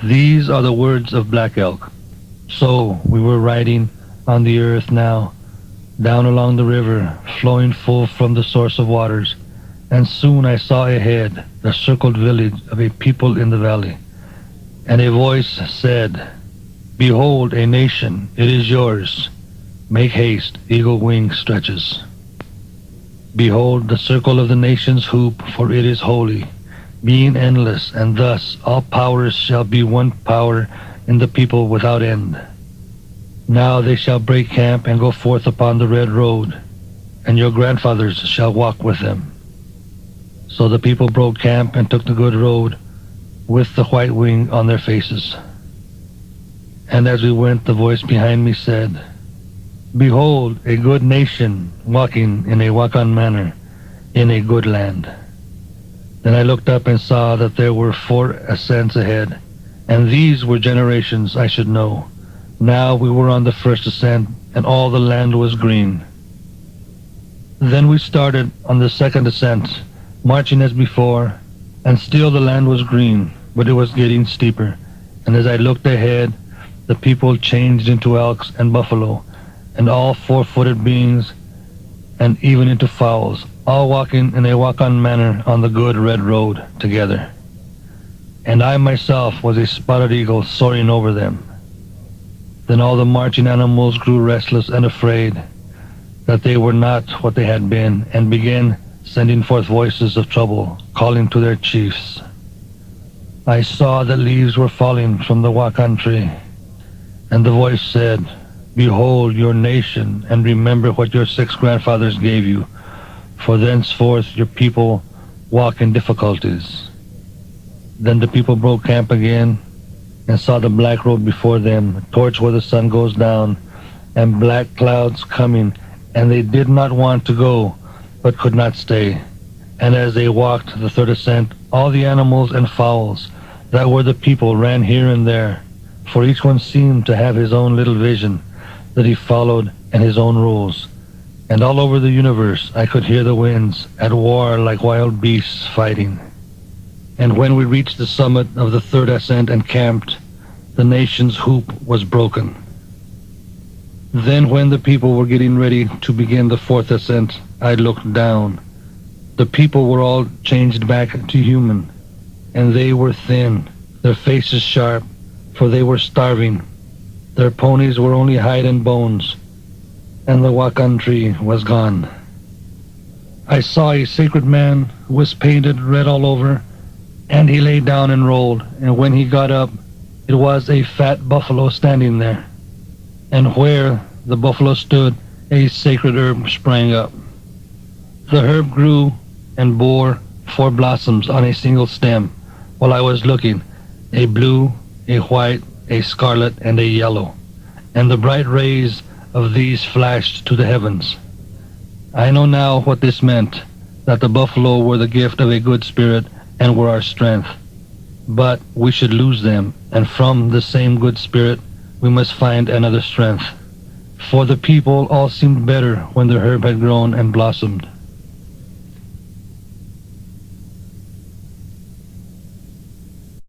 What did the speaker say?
These are the words of Black Elk. So we were riding on the earth now, down along the river, flowing full from the source of waters, and soon I saw ahead the circled village of a people in the valley. And a voice said, "Behold, a nation, it is yours. Make haste, eagle wing stretches. Behold, the circle of the nations hoop, for it is holy, being endless, and thus all powers shall be one power in the people without end. Now they shall break camp and go forth upon the red road, and your grandfathers shall walk with them." So the people broke camp and took the good road with the white wing on their faces. And as we went, the voice behind me said, "Behold, a good nation walking in a walk-on manner in a good land." Then I looked up and saw that there were 4 ascents ahead, and these were generations I should know. Now we were on the first ascent, and all the land was green. Then we started on the second ascent, marching as before, and still the land was green, but it was getting steeper. And as I looked ahead, the people changed into elks and buffalo, and all 4-footed beings, and even into fowls, all walking in a walk-on manner on the good red road together. And I myself was a spotted eagle soaring over them. Then all the marching animals grew restless and afraid that they were not what they had been, and began sending forth voices of trouble, calling to their chiefs. I saw that leaves were falling from the walk-on tree, and the voice said, "Behold your nation, and remember what your 6 grandfathers gave you, for thenceforth your people walk in difficulties." Then the people broke camp again, and saw the black road before them, towards where the sun goes down, and black clouds coming, and they did not want to go, but could not stay. And as they walked the third ascent, all the animals and fowls that were the people ran here and there, for each one seemed to have his own little vision that he followed and his own rules. And all over the universe I could hear the winds at war like wild beasts fighting. And when we reached the summit of the third ascent and camped, the nation's hoop was broken. Then when the people were getting ready to begin the fourth ascent, I looked down. The people were all changed back to human, and they were thin, their faces sharp, for they were starving. Their ponies were only hide and bones, and the walk-on tree was gone. I saw a sacred man who was painted red all over, and he lay down and rolled, and when he got up, it was a fat buffalo standing there. And where the buffalo stood, a sacred herb sprang up. The herb grew and bore 4 blossoms on a single stem while I was looking, a blue, a white, a scarlet, and a yellow, and the bright rays of these flashed to the heavens. I know now what this meant, that the buffalo were the gift of a good spirit and were our strength. But we should lose them, and from the same good spirit we must find another strength. For the people all seemed better when the herb had grown and blossomed.